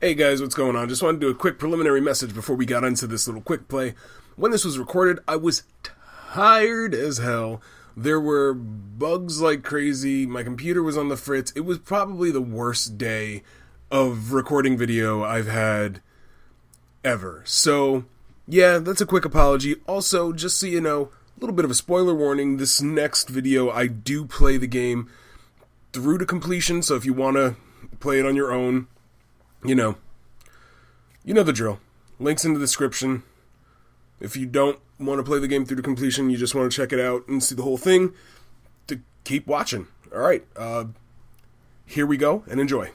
Hey guys, what's going on? Just wanted to do a quick preliminary message before we got into this little quick play. When this was recorded, I was tired as hell. There were bugs like crazy. My computer was on the fritz. It was probably the worst day of recording video I've had ever. So, yeah, that's a quick apology. Also, just so you know, a little bit of a spoiler warning. This next video, I do play the game through to completion, so if you want to play it on your own, you know the drill. Links in the description. If you don't want to play the game through to completion, you just want to check it out and see the whole thing, to keep watching. Alright, here we go, and enjoy.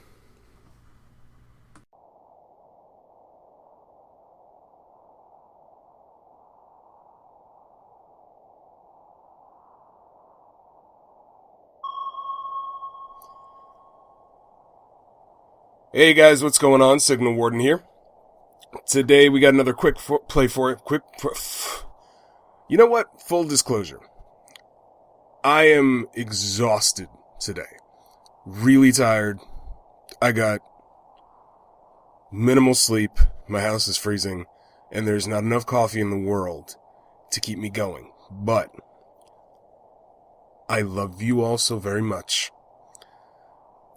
Hey guys, what's going on? Signal Warden here. Today we got another quick play for it. You know what? Full disclosure. I am exhausted today. Really tired. I got minimal sleep. My house is freezing. And there's not enough coffee in the world to keep me going. But I love you all so very much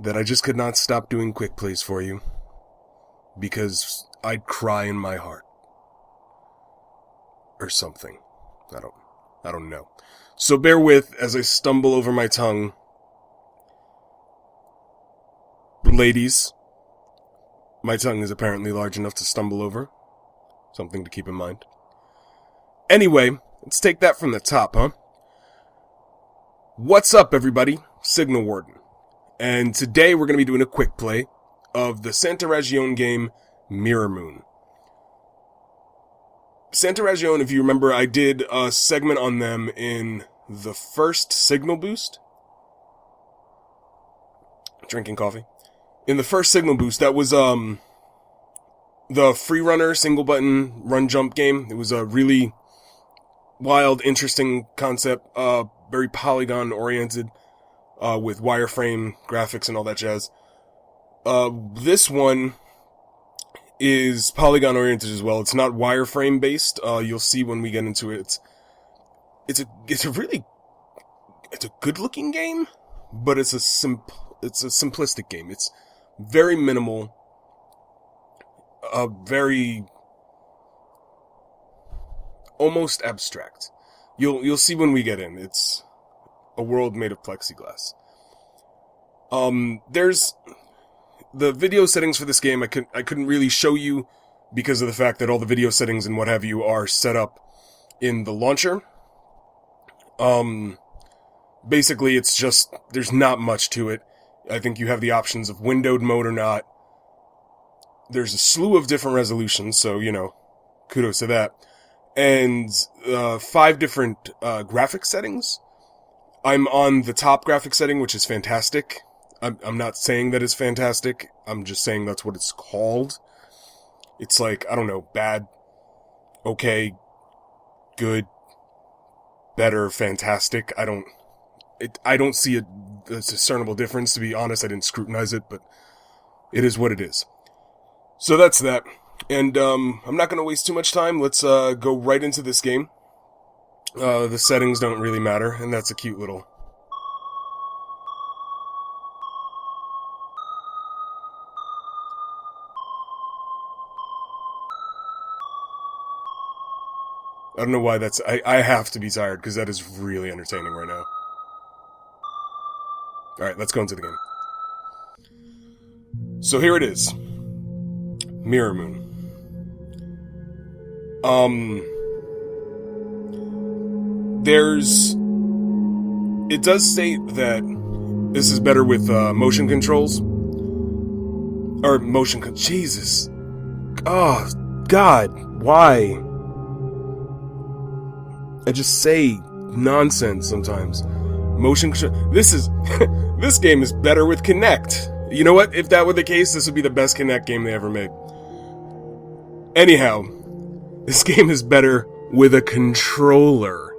that I just could not stop doing quick plays for you, because I'd cry in my heart. Or something. I don't know. So bear with as I stumble over my tongue. Ladies, my tongue is apparently large enough to stumble over. Something to keep in mind. Anyway, let's take that from the top, huh? What's up, everybody? Signal Warden. And today we're going to be doing a quick play of the Santa Ragione game, Mirrormoon. Santa Ragione, if you remember, I did a segment on them in the first Signal Boost. Drinking coffee. In the first Signal Boost, that was the free runner single button run jump game. It was a really wild, interesting concept, very polygon oriented. With wireframe graphics and all that jazz. This one is polygon oriented as well. It's not wireframe based. You'll see when we get into it. It's a good looking game, but it's a simplistic game. It's very minimal. Very almost abstract. You'll see when we get in. It's a world made of plexiglass. There's the video settings for this game. I couldn't really show you because of the fact that all the video settings and what have you are set up in the launcher. Basically it's just, there's not much to it. I think you have the options of windowed mode or not. There's a slew of different resolutions, so, kudos to that. And 5 different graphic settings. I'm on the top graphic setting, which is fantastic. I'm not saying that it's fantastic. I'm just saying that's what it's called. It's like, I don't know, bad, okay, good, better, fantastic. I don't see a discernible difference, to be honest. I didn't scrutinize it, but it is what it is. So that's that. And I'm not going to waste too much time. Let's go right into this game. The settings don't really matter, and that's a cute little... I don't know why that's... I have to be tired, because that is really entertaining right now. Alright, let's go into the game. So here it is. Mirrormoon. It does state that this is better with motion controls. Or Jesus. Oh, God. Why? I just say nonsense sometimes. Motion control. This game is better with Kinect. You know what? If that were the case, this would be the best Kinect game they ever made. Anyhow, this game is better with a controller,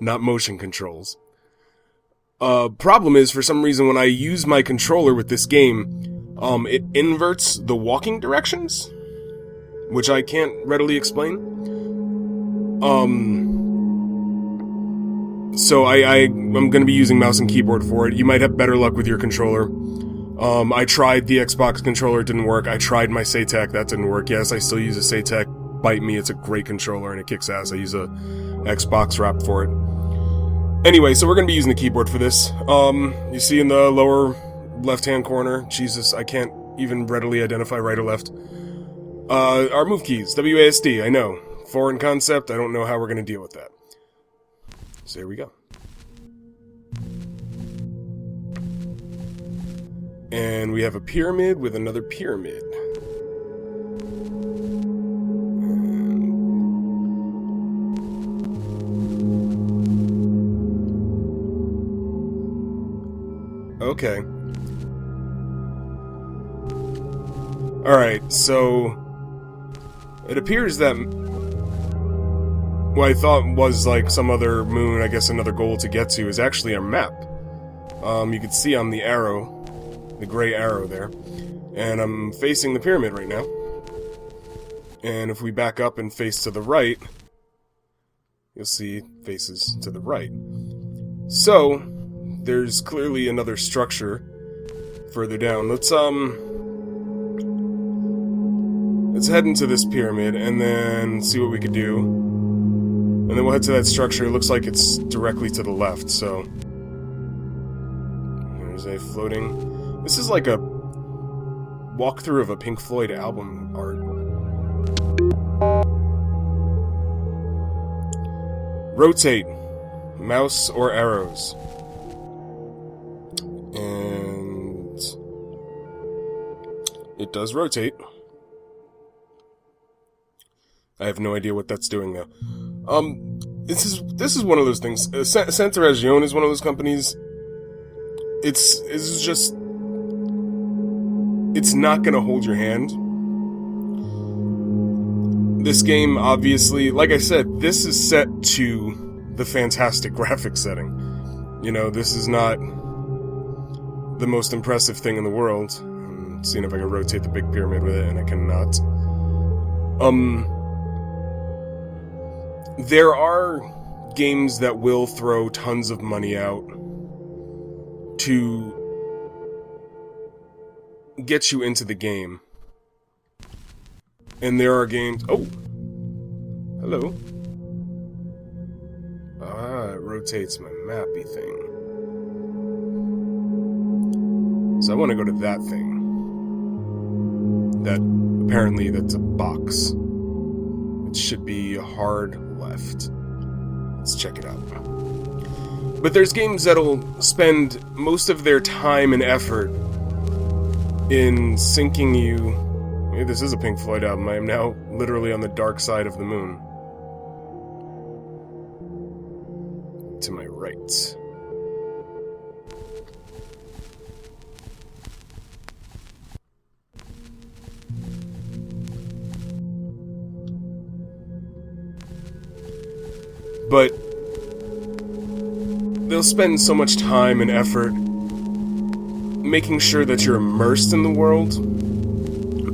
not motion controls. Problem is, for some reason, when I use my controller with this game, It inverts the walking directions, which I can't readily explain. So I'm going to be using mouse and keyboard for it. You might have better luck with your controller. I tried the Xbox controller, it didn't work. I tried my Saytech, that didn't work. Yes, I still use a Saytech. Bite me, it's a great controller and it kicks ass. I use a Xbox wrap for it. Anyway, so we're going to be using the keyboard for this. You see in the lower left-hand corner, Jesus, I can't even readily identify right or left. Our move keys, WASD, I know. Foreign concept, I don't know how we're going to deal with that. So here we go. And we have a pyramid with another pyramid. Okay. Alright, so it appears that what I thought was like some other moon, I guess another goal to get to, is actually our map. You can see on the arrow, the gray arrow there, and I'm facing the pyramid right now. And if we back up and face to the right, you'll see it faces to the right. So there's clearly another structure further down. Let's head into this pyramid and then see what we could do. And then we'll head to that structure. It looks like it's directly to the left, so there's a floating... This is like a walkthrough of a Pink Floyd album art. Rotate. Mouse or arrows. And it does rotate. I have no idea what that's doing though. This is one of those things. Santa Region is one of those companies. It's just... It's not gonna hold your hand. This game, obviously, like I said, this is set to the fantastic graphics setting. You know, this is not the most impressive thing in the world. I'm seeing if I can rotate the big pyramid with it, and I cannot. There are games that will throw tons of money out to get you into the game. And there are games... Oh! Hello. Ah, it rotates my mappy thing. So I want to go to that thing. That, apparently, that's a box. It should be hard left. Let's check it out. But there's games that'll spend most of their time and effort in sinking you... Maybe this is a Pink Floyd album. I am now literally on the dark side of the moon. To my right. But they'll spend so much time and effort making sure that you're immersed in the world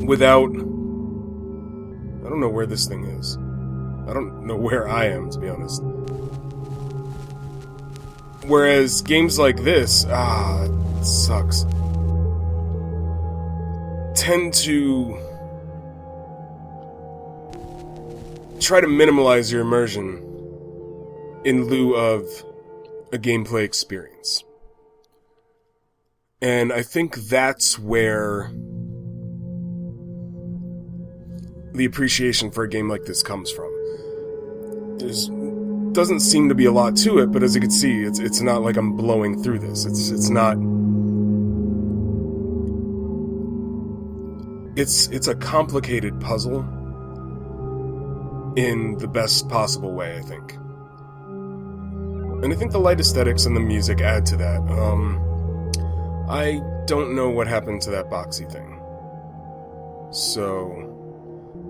without... I don't know where this thing is. I don't know where I am, to be honest. Whereas games like this, it sucks, tend to try to minimize your immersion in lieu of a gameplay experience. And I think that's where the appreciation for a game like this comes from. There's doesn't seem to be a lot to it, but as you can see, it's not like I'm blowing through this. It's not... It's a complicated puzzle in the best possible way, I think. And I think the light aesthetics and the music add to that. I don't know what happened to that boxy thing. So...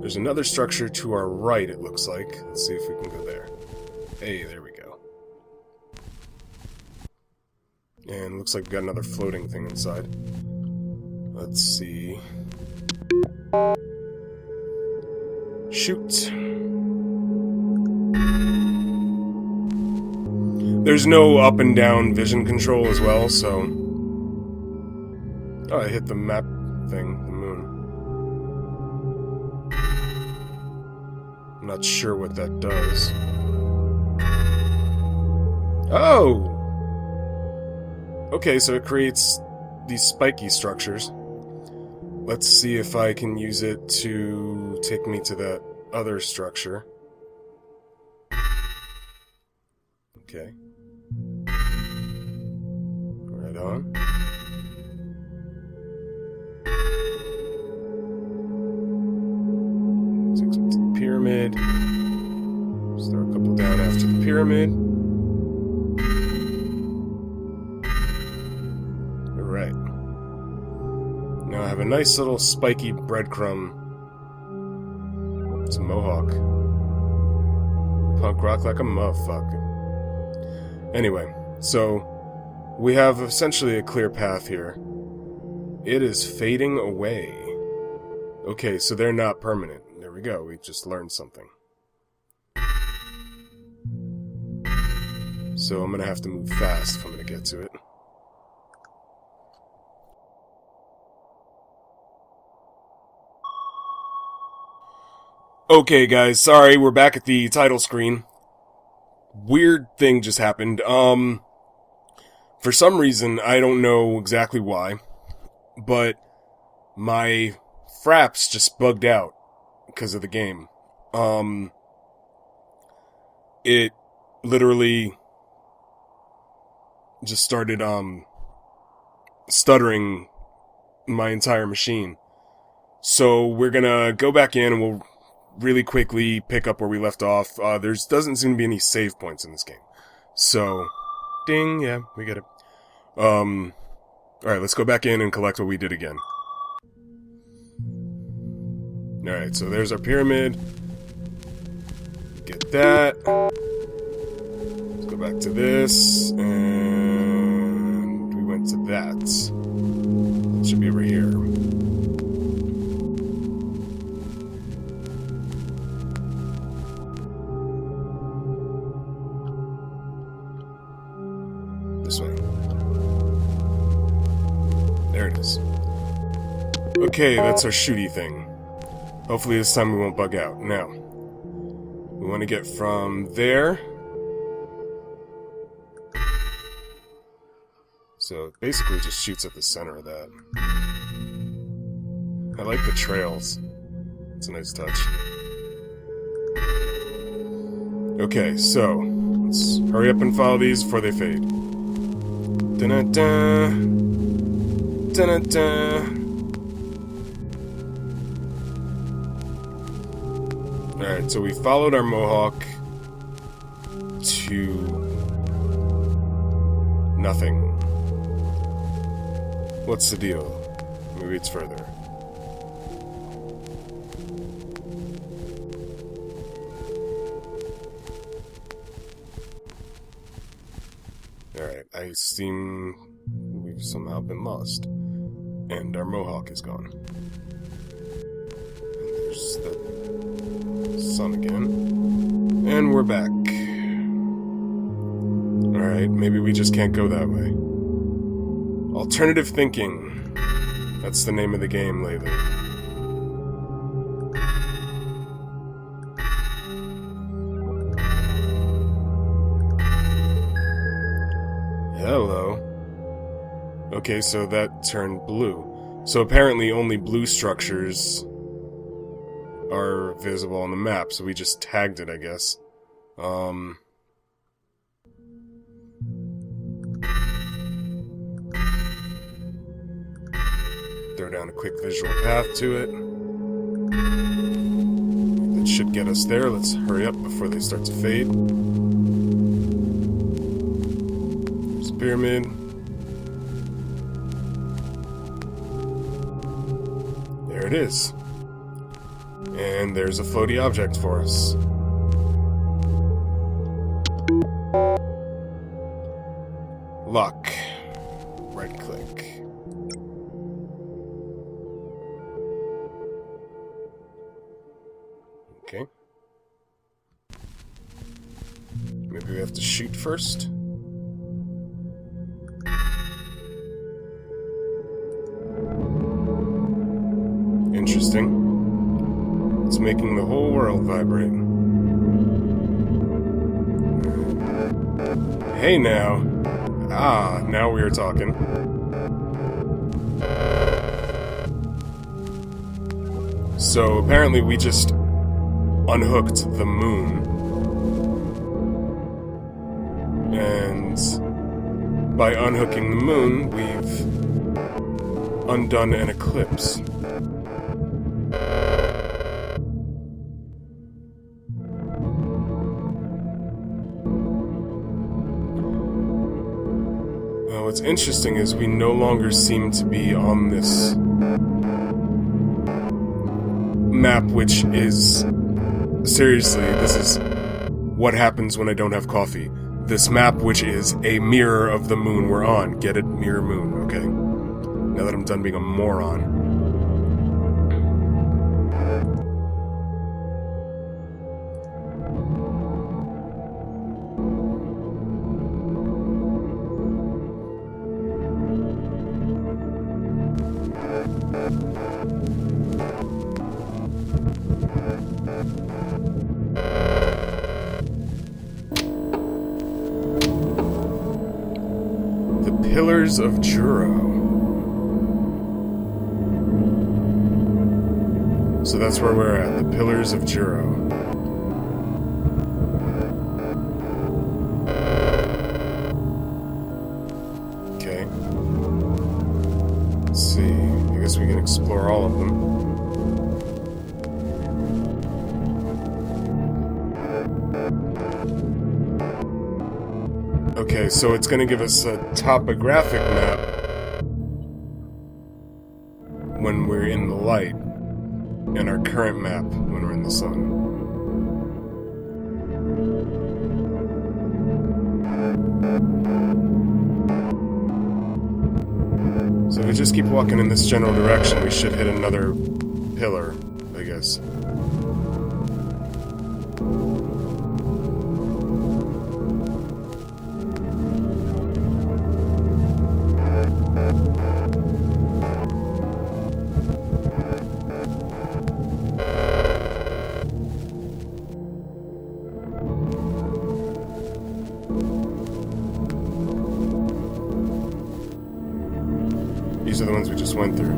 There's another structure to our right, it looks like. Let's see if we can go there. Hey, there we go. And looks like we've got another floating thing inside. Let's see. Shoot. There's no up and down vision control as well, so... Oh, I hit the map thing, the moon. I'm not sure what that does. Oh! Okay, so it creates these spiky structures. Let's see if I can use it to take me to that other structure. Okay. Right on. Takes me to the pyramid. Just throw a couple down after the pyramid. Alright. Now I have a nice little spiky breadcrumb. It's a mohawk. Punk rock like a motherfucker. Anyway, so we have essentially a clear path here. It is fading away. Okay, so they're not permanent. There we go, we just learned something. So I'm gonna have to move fast if I'm gonna get to it. Okay guys, sorry, we're back at the title screen. Weird thing just happened. For some reason, I don't know exactly why, but my fraps just bugged out because of the game. It literally just started, stuttering my entire machine. So we're gonna go back in and we'll really quickly pick up where we left off. Doesn't seem to be any save points in this game. So, ding, yeah, we get it. Alright, let's go back in and collect what we did again. Alright, so there's our pyramid. Get that. Let's go back to this, and we went to that. It should be over here. This way. There it is. Okay, that's our shooty thing. Hopefully this time we won't bug out. Now, we want to get from there. So it basically just shoots at the center of that. I like the trails. It's a nice touch. Okay, so let's hurry up and follow these before they fade. Da-da-da. Da-da-da. Alright, so we followed our mohawk to nothing. What's the deal? Maybe it's further. Alright, I seem we've somehow been lost. And our mohawk is gone. And there's the sun again. And we're back. Alright, maybe we just can't go that way. Alternative thinking. That's the name of the game lately. Hello. Okay, so that turned blue. So apparently only blue structures are visible on the map, so we just tagged it, I guess. Throw down a quick visual path to it. That should get us there. Let's hurry up before they start to fade. There's a pyramid. There it is. And there's a floaty object for us. Lock. Right click. Maybe we have to shoot first? Interesting. It's making the whole world vibrate. Hey now. Ah, now we are talking. So apparently we just unhooked the moon. And by unhooking the moon, we've undone an eclipse. What's interesting is we no longer seem to be on this map, which is... Seriously, this is what happens when I don't have coffee. This map, which is a mirror of the moon we're on. Get it? Mirrormoon, okay. Now that I'm done being a moron. Pillars of Juro. So that's where we're at, the Pillars of Juro. Okay. Let's see. I guess we can explore all of them. Okay, so it's going to give us a topographic map when we're in the light, and our current map when we're in the sun. So if we just keep walking in this general direction, we should hit another pillar, I guess. These are the ones we just went through.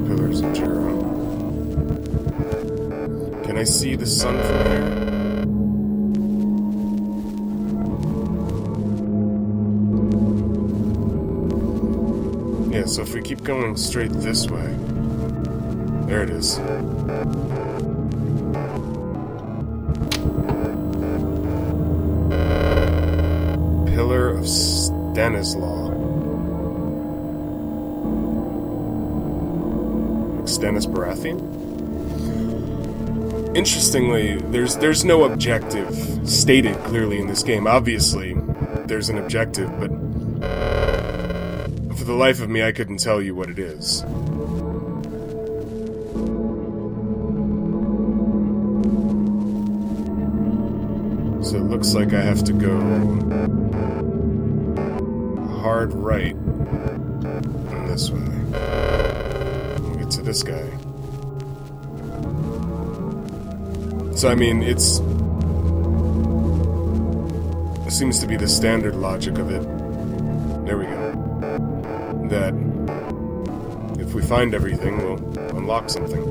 Pillars of Juro. Can I see the sun from here? Yeah, so if we keep going straight this way... There it is. Pillar of Stanislaw. Stannis Baratheon? Interestingly, there's no objective stated clearly in this game. Obviously, there's an objective, but for the life of me, I couldn't tell you what it is. So it looks like I have to go hard right in this way. To this guy. So I mean, it seems to be the standard logic of it. There we go. That if we find everything, we'll unlock something.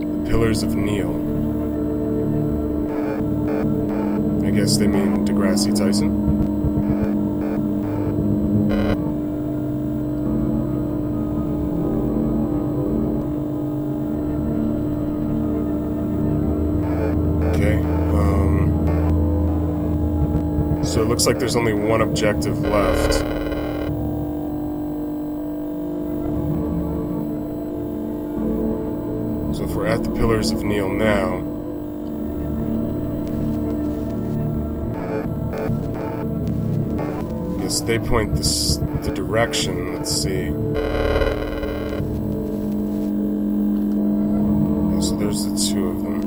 The Pillars of Neil. I guess they mean Degrassi Tyson. Okay, so it looks like there's only one objective left. So if we're at the Pillars of Neil now, this, they point this the direction. Let's see. Okay, so there's the two of them.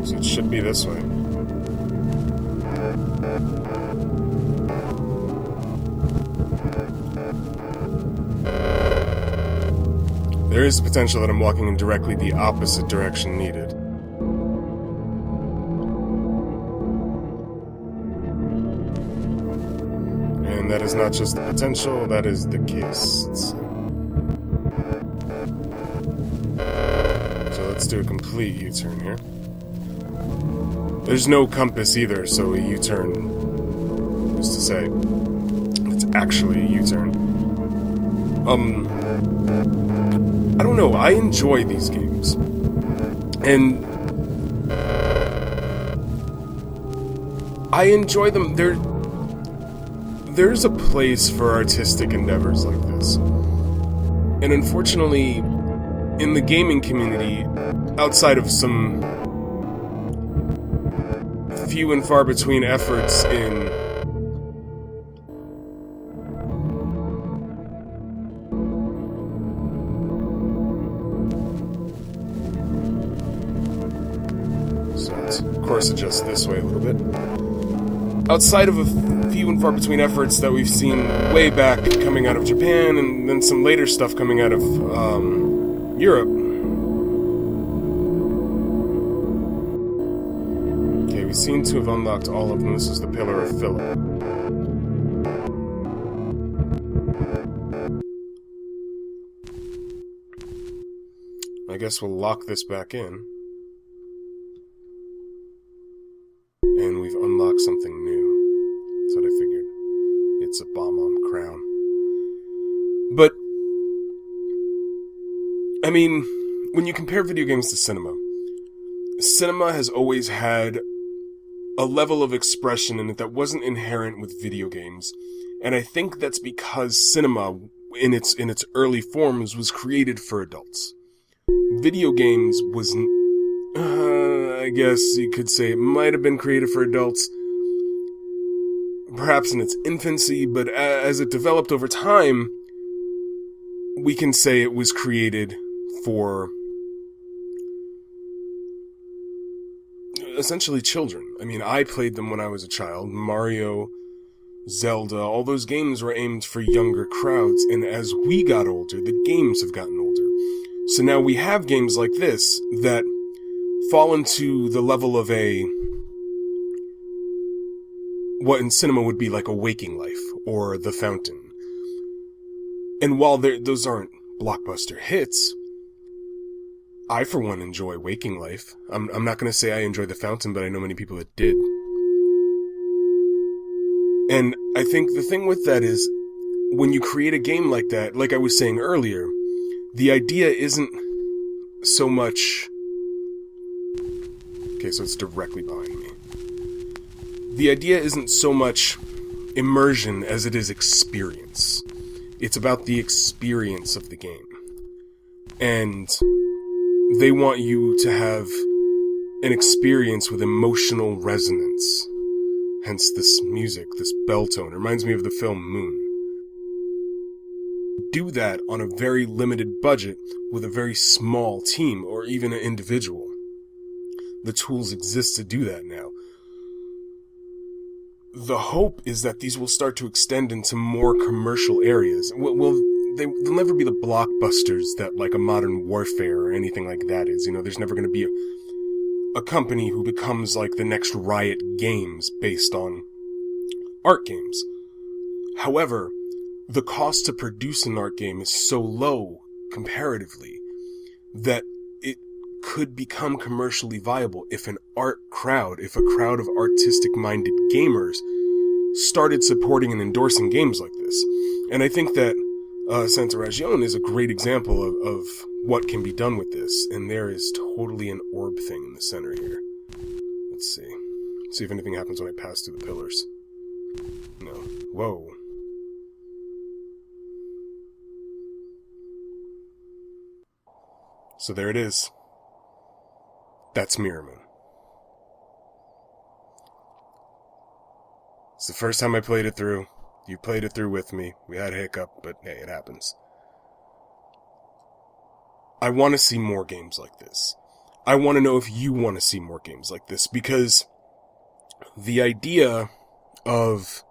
So it should be this way. There is the potential that I'm walking in directly the opposite direction needed. And that is not just the potential, that is the case. So let's do a complete U-turn here. There's no compass either, so a U-turn is to say it's actually a U-turn. I don't know, I enjoy these games. And I enjoy them. There's a place for artistic endeavors like this. And unfortunately, in the gaming community, outside of some few and far between efforts in of course adjust this way a little bit. Outside of a few and far between efforts that we've seen way back coming out of Japan, and then some later stuff coming out of Europe. Okay, we seem to have unlocked all of them. This is the Pillar of Philip. I guess we'll lock this back in. And we've unlocked something new. That's what I figured. It's a bomb-on crown. But, I mean, when you compare video games to cinema, cinema has always had a level of expression in it that wasn't inherent with video games. And I think that's because cinema, in its early forms, was created for adults. Video games was... I guess you could say it might have been created for adults, perhaps in its infancy, but as it developed over time, we can say it was created for essentially children. I mean, I played them when I was a child. Mario, Zelda, all those games were aimed for younger crowds, and as we got older, the games have gotten older. So now we have games like this that fall into the level of what in cinema would be like a Waking Life or The Fountain. And while those aren't blockbuster hits, I for one enjoy Waking Life. I'm not going to say I enjoy The Fountain, but I know many people that did. And I think the thing with that is, when you create a game like that, like I was saying earlier, the idea isn't so much... Okay, so it's directly behind me. The idea isn't so much immersion as it is experience. It's about the experience of the game. And they want you to have an experience with emotional resonance. Hence this music, this bell tone. It reminds me of the film Moon. Do that on a very limited budget with a very small team or even an individual. The tools exist to do that now. The hope is that these will start to extend into more commercial areas. They'll never be the blockbusters that like a Modern Warfare or anything like that is. You know, there's never going to be a company who becomes like the next Riot Games based on art games. However, the cost to produce an art game is so low comparatively that it could become commercially viable if a crowd of artistic-minded gamers started supporting and endorsing games like this. And I think that Santa Ragione is a great example of what can be done with this. And there is totally an orb thing in the center here. Let's see. See if anything happens when I pass through the pillars. No. Whoa. So there it is. That's Mirrormoon. It's the first time I played it through. You played it through with me. We had a hiccup, but hey, it happens. I want to see more games like this. I want to know if you want to see more games like this, because the idea of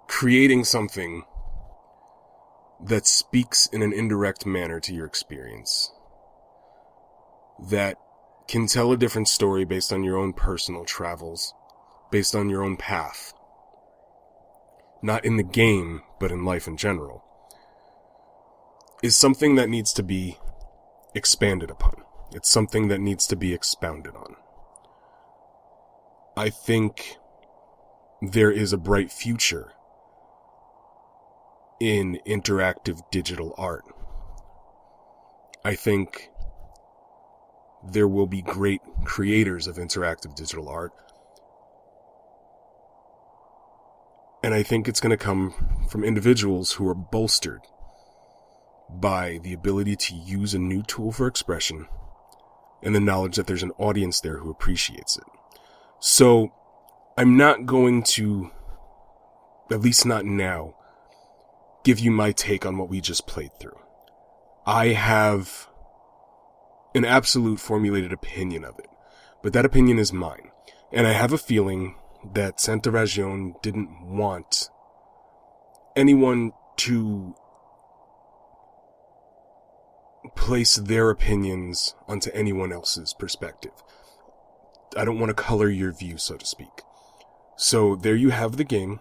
creating something that speaks in an indirect manner to your experience, that can tell a different story based on your own personal travels, based on your own path, not in the game, but in life in general, is something that needs to be expanded upon. It's something that needs to be expounded on. I think there is a bright future in interactive digital art. I think there will be great creators of interactive digital art. And I think it's going to come from individuals who are bolstered by the ability to use a new tool for expression and the knowledge that there's an audience there who appreciates it. So I'm not going to, at least not now, give you my take on what we just played through. I have an absolute formulated opinion of it, but that opinion is mine. And I have a feeling that Santa Ragione didn't want anyone to place their opinions onto anyone else's perspective. I don't want to color your view, so to speak. So there you have the game.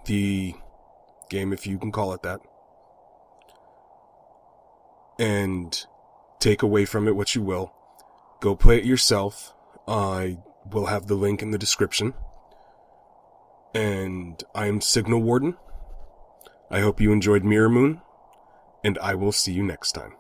The game, if you can call it that. And take away from it what you will. Go play it yourself. I will have the link in the description. And I am Signal Warden. I hope you enjoyed Mirrormoon, and I will see you next time.